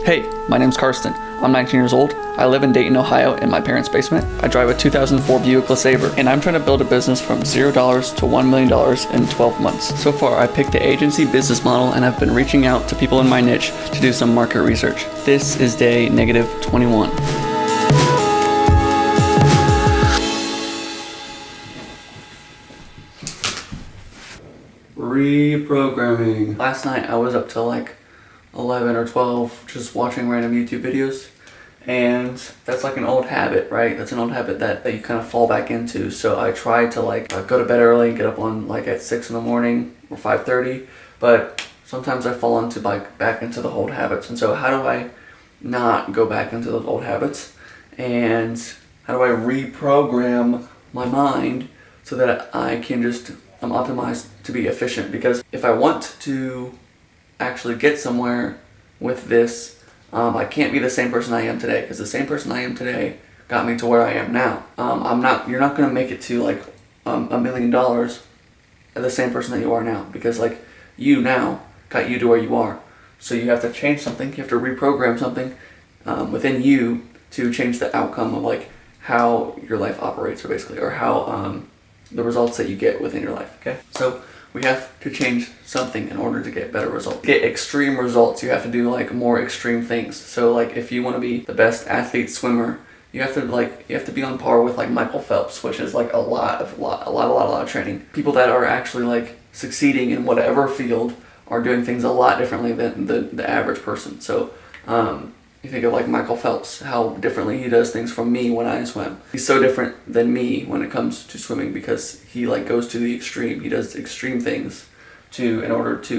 Hey, my name's Karsten. I'm 19 years old. I live in Dayton, Ohio in my parents' basement. I drive a 2004 Buick LeSabre, and I'm trying to build a business from $0 to $1 million in 12 months. So far, I picked the agency business model, and I've been reaching out to people in my niche to do some market research. This is day -21. Reprogramming. Last night I was up till like 11 or 12 just watching random YouTube videos, and that's like an old habit, right? That's an old habit that you kind of fall back into. So I try to go to bed early and get up on like at 6 in the morning or 5:30, but sometimes I fall into back into the old habits. And so how do I not go back into those old habits, and how do I reprogram my mind so that I can just optimized to be efficient? Because if I want to actually get somewhere with this, I can't be the same person I am today, because the same person I am today got me to where I am now. You're not going to make it to like $1 million the same person that you are now, because like you now got you to where you are. So you have to change something, you have to reprogram something within you to change the outcome of like how your life operates, or basically, or how the results that you get within your life, okay? So we have to change something in order to get better results. To get extreme results, you have to do like more extreme things. So like if you want to be the best athlete swimmer, you have to be on par with like Michael Phelps, which is like a lot of training. People that are actually like succeeding in whatever field are doing things a lot differently than the average person. So you think of like Michael Phelps, how differently he does things from me when I swim. He's so different than me when it comes to swimming, because he like goes to the extreme. He does extreme things in order to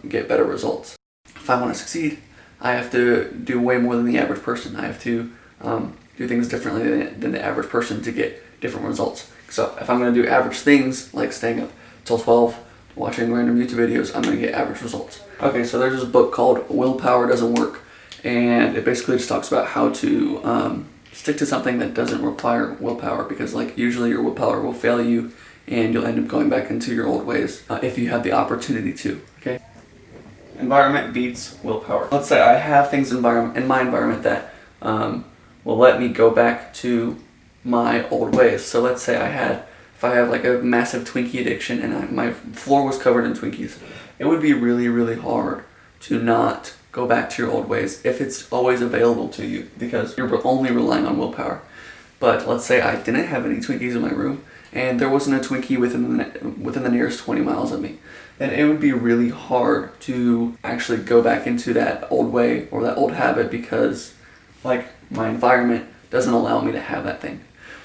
get better results. If I want to succeed, I have to do way more than the average person. I have to do things differently than the average person to get different results. So if I'm going to do average things, like staying up till 12, watching random YouTube videos, I'm going to get average results. Okay, so there's this book called Willpower Doesn't Work. And it basically just talks about how to stick to something that doesn't require willpower, because like usually your willpower will fail you and you'll end up going back into your old ways if you have the opportunity to, okay? Environment beats willpower. Let's say I have things in my environment that will let me go back to my old ways. So let's say if I have like a massive Twinkie addiction and my floor was covered in Twinkies, it would be really, really hard to not go back to your old ways if it's always available to you, because you're only relying on willpower. But let's say I didn't have any Twinkies in my room and there wasn't a Twinkie within the nearest 20 miles of me, then it would be really hard to actually go back into that old way or that old habit, because like my environment doesn't allow me to have that thing.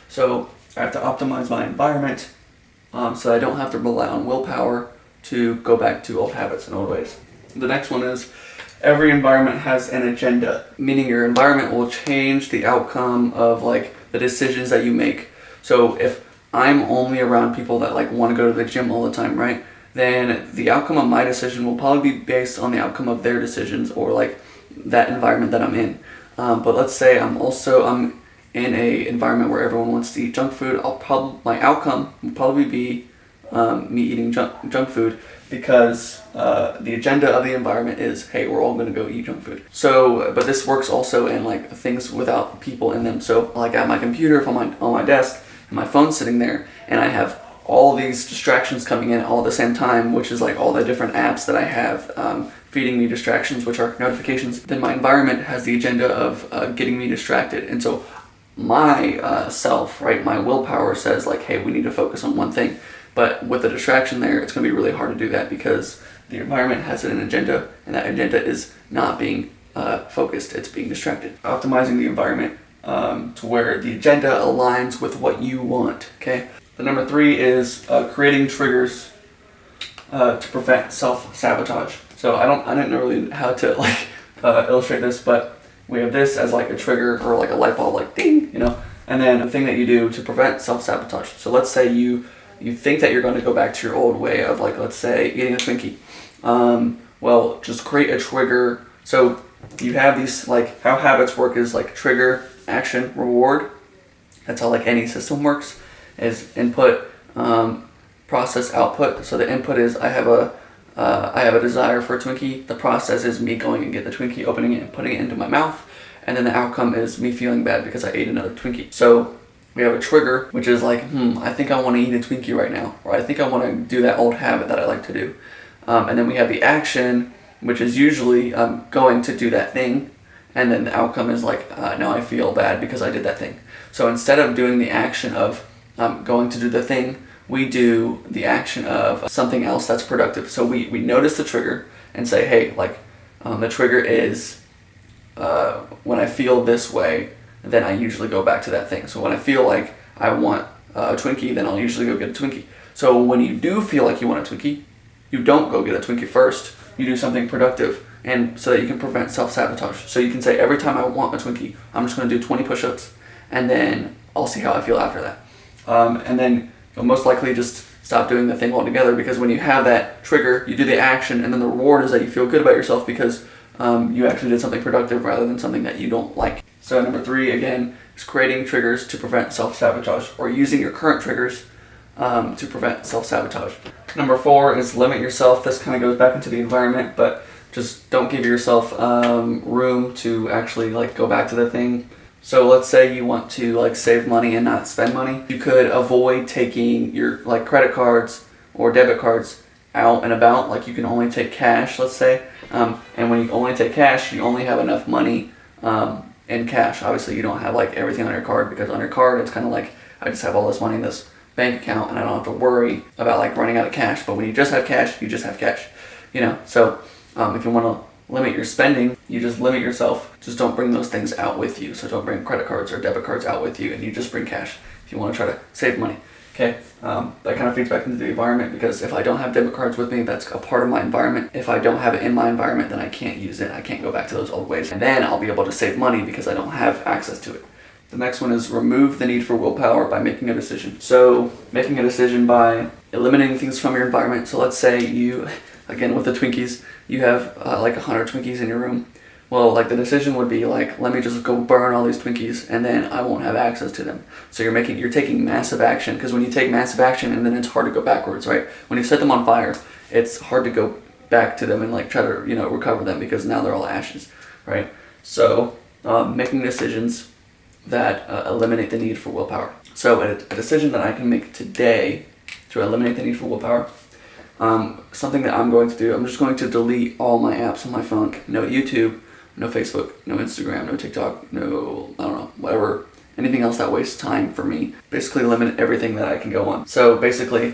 So I have to optimize my environment so I don't have to rely on willpower to go back to old habits and old ways. The next one is, every environment has an agenda, meaning your environment will change the outcome of like the decisions that you make. So if I'm only around people that like want to go to the gym all the time, right? Then the outcome of my decision will probably be based on the outcome of their decisions, or like that environment that I'm in. But let's say I'm in a environment where everyone wants to eat junk food. My outcome will probably be me eating junk food, because the agenda of the environment is, hey, we're all going to go eat junk food. So, but this works also in like things without people in them. So like at my computer, if I'm on my desk and my phone's sitting there and I have all these distractions coming in all at the same time, which is like all the different apps that I have feeding me distractions, which are notifications, then my environment has the agenda of getting me distracted. And so my self, right, my willpower says like, hey, we need to focus on one thing. But with the distraction there, it's going to be really hard to do that, because the environment has an agenda, and that agenda is not being focused, it's being distracted. Optimizing the environment to where the agenda aligns with what you want, okay? The number 3 is creating triggers to prevent self-sabotage. So I didn't know really how to illustrate this, but we have this as like a trigger, or like a light bulb, like ding, and then the thing that you do to prevent self-sabotage. So let's say you think that you're going to go back to your old way of like, let's say, eating a Twinkie. Well, just create a trigger. So you have these, like, how habits work is like trigger, action, reward. That's how like any system works, is input, process, output. So the input is I have I have a desire for a Twinkie. The process is me going and get the Twinkie, opening it and putting it into my mouth, and then the outcome is me feeling bad because I ate another Twinkie. So we have a trigger, which is like, I think I want to eat a Twinkie right now, or I think I want to do that old habit that I like to do. And then we have the action, which is usually going to do that thing, and then the outcome is like, now I feel bad because I did that thing. So instead of doing the action of going to do the thing, we do the action of something else that's productive. So we notice the trigger and say, hey, like the trigger is when I feel this way, then I usually go back to that thing. So when I feel like I want a Twinkie, then I'll usually go get a Twinkie. So when you do feel like you want a Twinkie, you don't go get a Twinkie first. You do something productive, and so that you can prevent self-sabotage. So you can say, every time I want a Twinkie, I'm just going to do 20 push-ups, and then I'll see how I feel after that. And then you'll most likely just stop doing the thing altogether, because when you have that trigger, you do the action, and then the reward is that you feel good about yourself because you actually did something productive rather than something that you don't like. So number 3, again, is creating triggers to prevent self-sabotage, or using your current triggers to prevent self-sabotage. Number 4 is limit yourself. This kind of goes back into the environment, but just don't give yourself room to actually like go back to the thing. So let's say you want to like save money and not spend money. You could avoid taking your like credit cards or debit cards out and about. Like you can only take cash, let's say. And when you only take cash, you only have enough money in cash. Obviously you don't have like everything on your card, because on your card it's kind of like, I just have all this money in this bank account and I don't have to worry about like running out of cash. But when you just have cash, you just have cash, you know. So if you want to limit your spending, you just limit yourself. Just don't bring those things out with you. So don't bring credit cards or debit cards out with you, and you just bring cash if you want to try to save money. Okay, that kind of feeds back into the environment, because if I don't have debit cards with me, that's a part of my environment. If I don't have it in my environment, then I can't use it. I can't go back to those old ways, and then I'll be able to save money because I don't have access to it. The next one is remove the need for willpower by making a decision. So making a decision by eliminating things from your environment. So let's say you, again with the Twinkies, you have like 100 Twinkies in your room. Well, like the decision would be like, let me just go burn all these Twinkies and then I won't have access to them. So you're taking massive action, because when you take massive action, and then it's hard to go backwards, right? When you set them on fire, it's hard to go back to them and like try to, you know, recover them, because now they're all ashes, right? So making decisions that eliminate the need for willpower. So a decision that I can make today to eliminate the need for willpower, something that I'm going to do, I'm just going to delete all my apps on my phone. No YouTube, no Facebook, no Instagram, no TikTok, no, I don't know, whatever, anything else that wastes time for me. Basically limit everything that I can go on. So basically,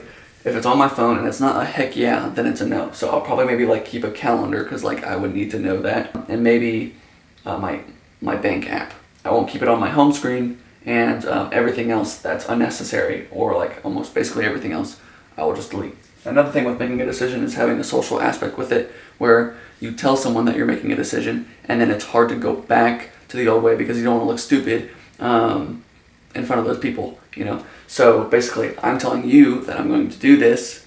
if it's on my phone and it's not a heck yeah, then it's a no. So I'll probably maybe like keep a calendar, because like I would need to know that. And maybe my bank app. I won't keep it on my home screen, and everything else that's unnecessary, or like almost basically everything else, I will just delete. Another thing with making a decision is having a social aspect with it, where you tell someone that you're making a decision, and then it's hard to go back to the old way because you don't want to look stupid in front of those people, you know. So basically, I'm telling you that I'm going to do this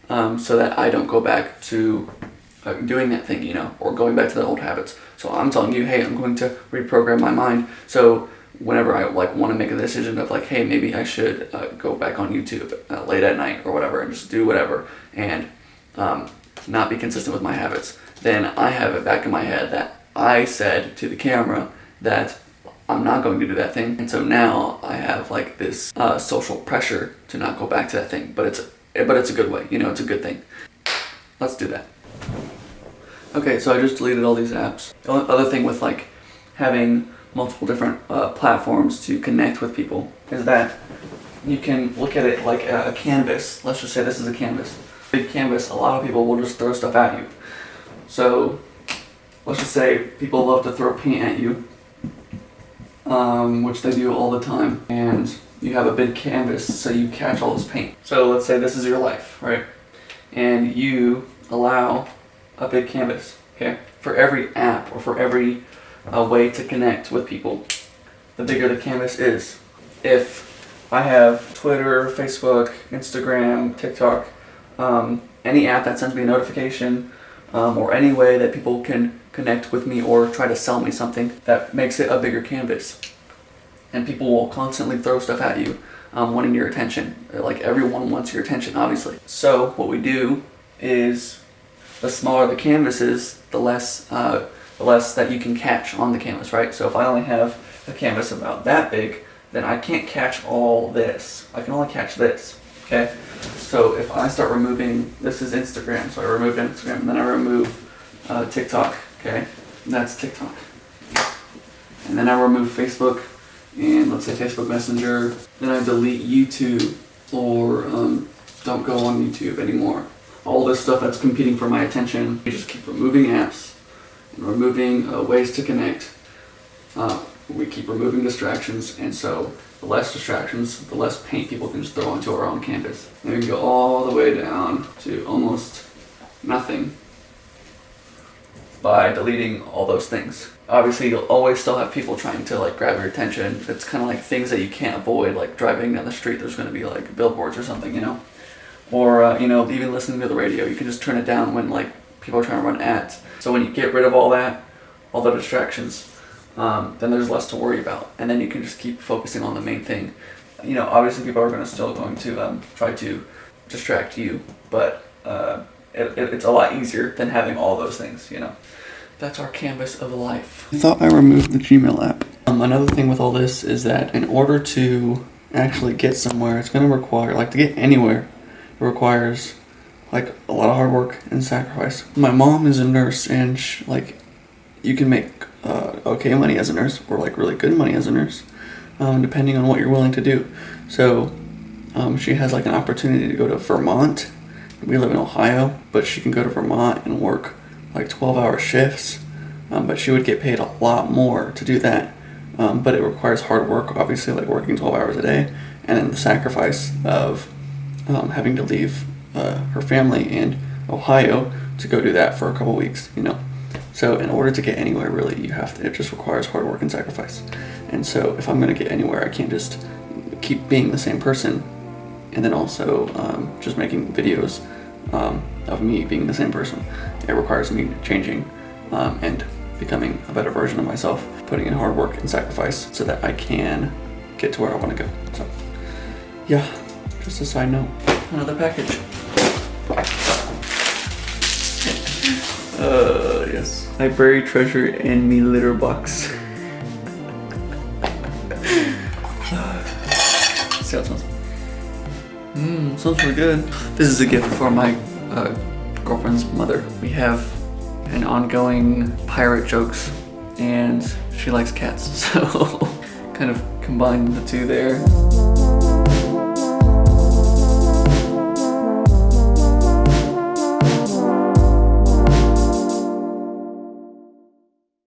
so that I don't go back to doing that thing, you know, or going back to the old habits. So I'm telling you, hey, I'm going to reprogram my mind. So whenever I like want to make a decision of like, hey, maybe I should go back on YouTube late at night or whatever, and just do whatever, and not be consistent with my habits, then I have it back in my head that I said to the camera that I'm not going to do that thing. And so now I have like this social pressure to not go back to that thing, but it's a good way, you know, it's a good thing. Let's do that. Okay, so I just deleted all these apps. The other thing with like having multiple different platforms to connect with people is that you can look at it like a canvas. Let's just say this is a canvas. Big canvas, a lot of people will just throw stuff at you. So let's just say people love to throw paint at you, which they do all the time. And you have a big canvas, so you catch all this paint. So let's say this is your life, right? And you allow a big canvas, okay? For every app or for every way to connect with people, the bigger the canvas is. If I have Twitter, Facebook, Instagram, TikTok, any app that sends me a notification, or any way that people can connect with me or try to sell me something, that makes it a bigger canvas. And people will constantly throw stuff at you, wanting your attention. Like everyone wants your attention, obviously. So what we do is the smaller the canvas is, the less that you can catch on the canvas, right? So if I only have a canvas about that big, then I can't catch all this. I can only catch this, okay? So if I start removing, this is Instagram, so I remove Instagram, and then I remove TikTok, okay? That's TikTok. And then I remove Facebook, and let's say Facebook Messenger. Then I delete YouTube, or don't go on YouTube anymore. All this stuff that's competing for my attention, we just keep removing apps and removing ways to connect. We keep removing distractions, and so the less distractions, the less paint people can just throw onto our own canvas. And we can go all the way down to almost nothing by deleting all those things. Obviously, you'll always still have people trying to like grab your attention. It's kind of like things that you can't avoid, like driving down the street, there's going to be like billboards or something, you know? Or, even listening to the radio, you can just turn it down when like people are trying to run ads. So when you get rid of all that, all the distractions, then there's less to worry about. And then you can just keep focusing on the main thing. Obviously people are still going to try to distract you, but it's a lot easier than having all those things, That's our canvas of life. I thought I removed the Gmail app. Another thing with all this is that in order to actually get somewhere, it's going to require, to get anywhere, it requires a lot of hard work and sacrifice. My mom is a nurse, and you can make okay money as a nurse, or really good money as a nurse, depending on what you're willing to do. So she has an opportunity to go to Vermont. We live in Ohio, but she can go to Vermont and work 12-hour shifts, but she would get paid a lot more to do that. But it requires hard work, obviously, working 12 hours a day, and then the sacrifice of having to leave her family in Ohio to go do that for a couple weeks, So in order to get anywhere, really, it just requires hard work and sacrifice. And so if I'm going to get anywhere, I can't just keep being the same person and then also just making videos of me being the same person. It requires me changing and becoming a better version of myself, putting in hard work and sacrifice so that I can get to where I want to go. So yeah, just a side note. Another package. Yes. I bury treasure in me litter box. See how it smells. Smells really good. This is a gift for my girlfriend's mother. We have an ongoing pirate jokes, and she likes cats, so kind of combine the two there.